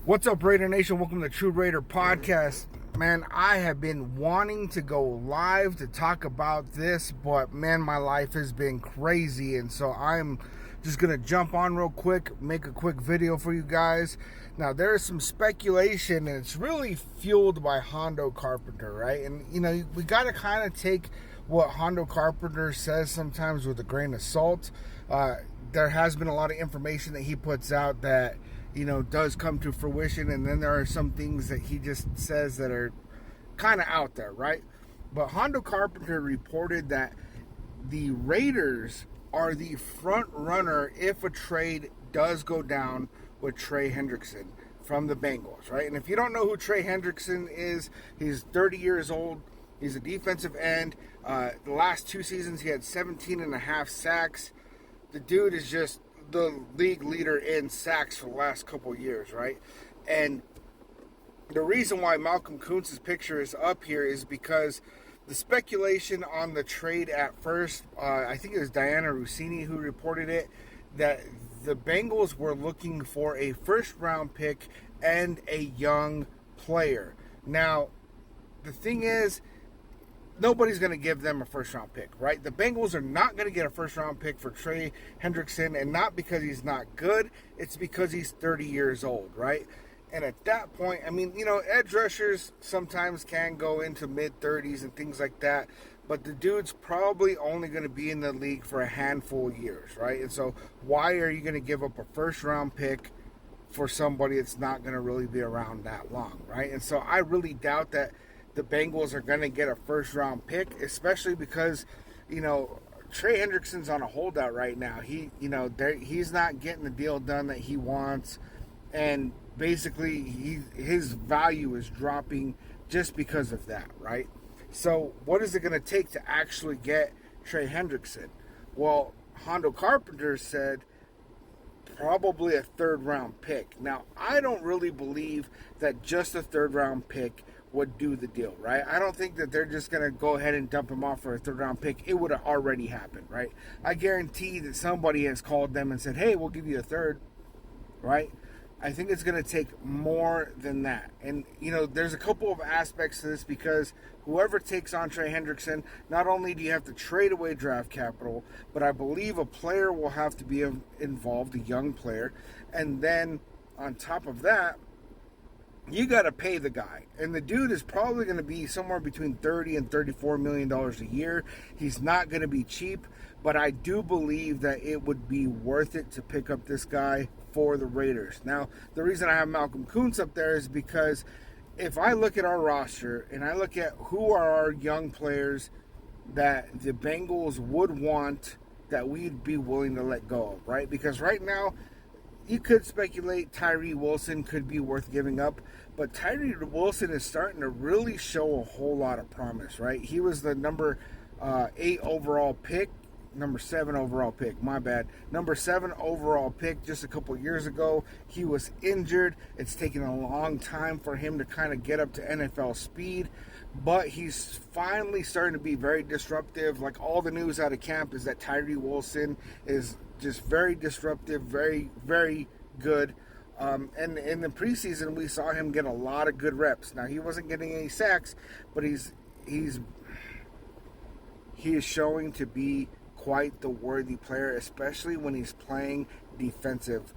What's up, Raider Nation? Welcome to the True Raider Podcast. Man, I have been wanting to go live to talk about this, but man, my life has been crazy, and so I'm just going to jump on real quick, make a quick video for you guys. Now, there is some speculation, and it's really fueled by Hondo Carpenter, right? And, you know, we got to kind of take what Hondo Carpenter says sometimes with a grain of salt. There has been a lot of information that he puts out that, you know, does come to fruition, and then there are some things that he just says that are kind of out there, right? But Hondo Carpenter reported that the Raiders are the front runner if a trade does go down with Trey Hendrickson from the Bengals, right? And if you don't know who Trey Hendrickson is, he's 30 years old. He's a defensive end. The last 2 seasons, he had 17 and a half sacks. The dude is just the league leader in sacks for the last couple of years, right? And the reason why Malcolm Koonce's picture is up here is because the speculation on the trade at first, I think it was Diana Rossini who reported it, that the Bengals were looking for a first-round pick and a young player. Now, the thing is, nobody's going to give them a first-round pick, right? The Bengals are not going to get a first-round pick for Trey Hendrickson, and not because he's not good. It's because he's 30 years old, right? And at that point, I mean, you know, edge rushers sometimes can go into mid-30s and things like that, but the dude's probably only going to be in the league for a handful of years, right? And so why are you going to give up a first-round pick for somebody that's not going to really be around that long, right? And so I really doubt that the Bengals are going to get a first-round pick, especially because, you know, Trey Hendrickson's on a holdout right now. He's not getting the deal done that he wants, and basically his value is dropping just because of that, right? So what is it going to take to actually get Trey Hendrickson? Well, Hondo Carpenter said probably a third-round pick. Now, I don't really believe that just a third-round pick would do the deal, right? I don't think that they're just going to go ahead and dump him off for a third-round pick. It would have already happened, right? I guarantee that somebody has called them and said, hey, we'll give you a third, right? I think it's going to take more than that. And, you know, there's a couple of aspects to this, because whoever takes on Trey Hendrickson, not only do you have to trade away draft capital, but I believe a player will have to be involved, a young player. And then on top of that, you got to pay the guy. And the dude is probably going to be somewhere between $30 and $34 million a year. He's not going to be cheap, but I do believe that it would be worth it to pick up this guy for the Raiders. Now, the reason I have Malcolm Koonce up there is because if I look at our roster and I look at who are our young players that the Bengals would want, that we'd be willing to let go of, right? Because right now, you could speculate Tyree Wilson could be worth giving up, but Tyree Wilson is starting to really show a whole lot of promise, right? He was the number 7 overall pick just a couple years ago. He was injured. It's taken a long time for him to kind of get up to NFL speed, but he's finally starting to be very disruptive. Like, all the news out of camp is that Tyree Wilson is just very disruptive, very, very good. And in the preseason, we saw him get a lot of good reps. Now, he wasn't getting any sacks, but he is showing to be quite the worthy player, especially when he's playing defensive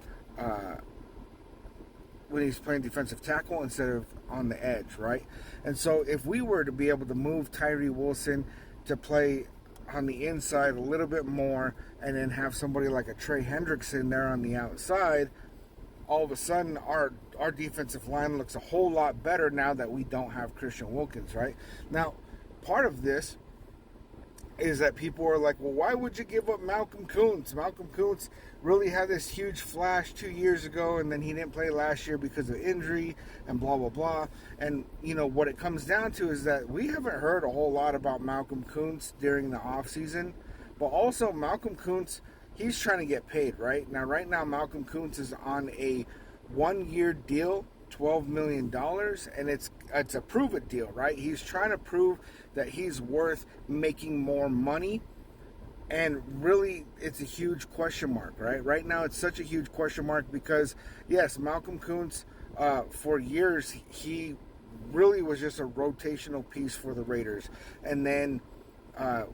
tackle instead of on the edge, right? And so if we were to be able to move Tyree Wilson to play on the inside a little bit more, and then have somebody like a Trey Hendrickson there on the outside, all of a sudden our defensive line looks a whole lot better now that we don't have Christian Wilkins, right? Now, part of this is that people are like, well, why would you give up Malcolm Koonce? Malcolm Koonce really had this huge flash 2 years ago, and then he didn't play last year because of injury and blah, blah, blah. And, you know, what it comes down to is that we haven't heard a whole lot about Malcolm Koonce during the offseason, but also Malcolm Koonce, he's trying to get paid, right? Now, Malcolm Koonce is on a 1-year deal, $12 million, and it's a prove-it deal, right? He's trying to prove that he's worth making more money And really, it's a huge question mark, right? Right now, it's such a huge question mark because, yes, Malcolm Koonce, for years, he really was just a rotational piece for the Raiders. And then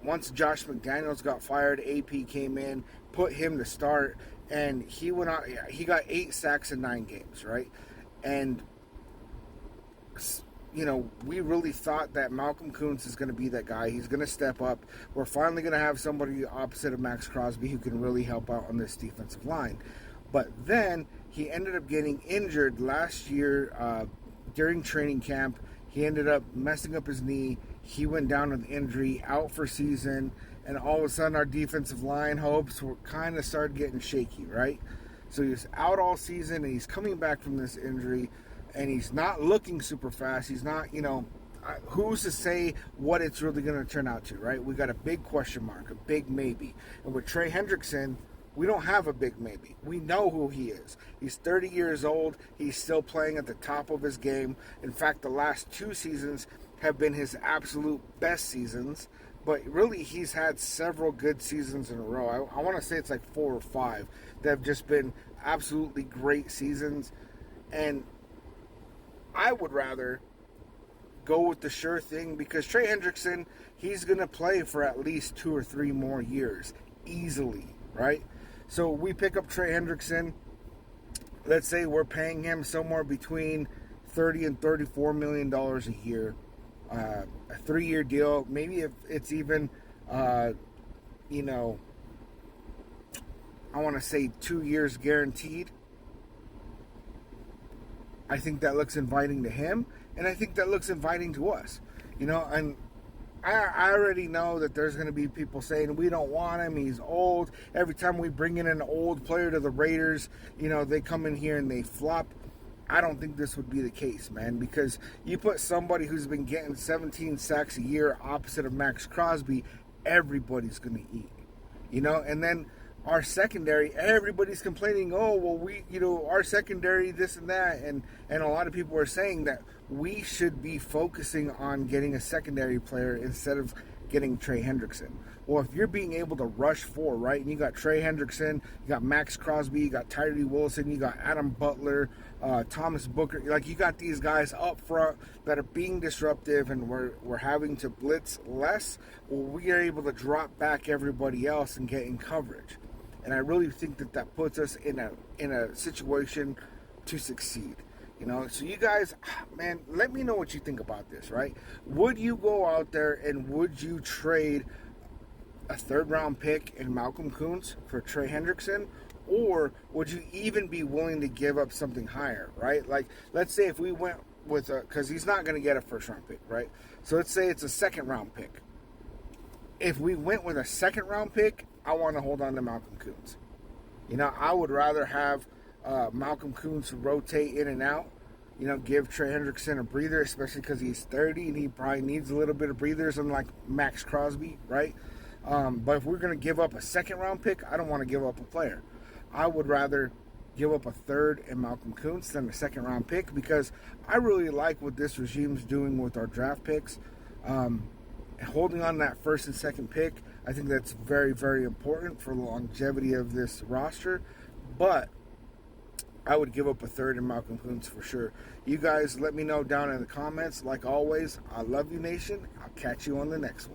once Josh McDaniels got fired, AP came in, put him to start, and he went out. He got 8 sacks in 9 games, right? And we really thought that Malcolm Koonce is going to be that guy. He's going to step up. We're finally going to have somebody opposite of Max Crosby who can really help out on this defensive line. But then he ended up getting injured last year during training camp. He ended up messing up his knee. He went down with injury, out for season, and all of a sudden our defensive line hopes were kind of started getting shaky, right? So he was out all season, and he's coming back from this injury, and he's not looking super fast. He's not, who's to say what it's really going to turn out to, right? We got a big question mark, a big maybe. And with Trey Hendrickson, we don't have a big maybe. We know who he is. He's 30 years old. He's still playing at the top of his game. In fact, the last 2 seasons have been his absolute best seasons. But really, he's had several good seasons in a row. I want to say it's like 4 or 5 that have just been absolutely great seasons. And I would rather go with the sure thing because Trey Hendrickson, he's going to play for at least 2 or 3 more years easily, right? So we pick up Trey Hendrickson. Let's say we're paying him somewhere between $30 and $34 million a year. A 3-year deal. Maybe if it's even, I want to say 2 years guaranteed. I think that looks inviting to him, and I think that looks inviting to us. And I already know that there's going to be people saying we don't want him, he's old. Every time we bring in an old player to the Raiders, they come in here and they flop. I don't think this would be the case, man, because you put somebody who's been getting 17 sacks a year opposite of Max Crosby, everybody's going to eat. And then our secondary, everybody's complaining, our secondary, this and that. And a lot of people are saying that we should be focusing on getting a secondary player instead of getting Trey Hendrickson. Well, if you're being able to rush 4, right, and you got Trey Hendrickson, you got Max Crosby, you got Tyree Wilson, you got Adam Butler, Thomas Booker, you got these guys up front that are being disruptive, and we're having to blitz less. Well, we are able to drop back everybody else and get in coverage. And I really think that puts us in a situation to succeed. So you guys, man, let me know what you think about this, right? Would you go out there and would you trade a 3rd-round pick in Malcolm Koonce for Trey Hendrickson? Or would you even be willing to give up something higher, right? Like, let's say if we went with because he's not going to get a 1st-round pick, right? So let's say it's a 2nd-round pick. If we went with a 2nd-round pick, I want to hold on to Malcolm Koonce. I would rather have Malcolm Koonce rotate in and out, give Trey Hendrickson a breather, especially because he's 30 and he probably needs a little bit of breathers, unlike Max Crosby, right? But if we're going to give up a 2nd-round pick, I don't want to give up a player. I would rather give up a 3rd in Malcolm Koonce than a 2nd-round pick because I really like what this regime's doing with our draft picks. Holding on that 1st and 2nd pick, I think that's very, very important for the longevity of this roster. But I would give up a 3rd in Malcolm Koonce for sure. You guys let me know down in the comments. Like always, I love you, nation. I'll catch you on the next one.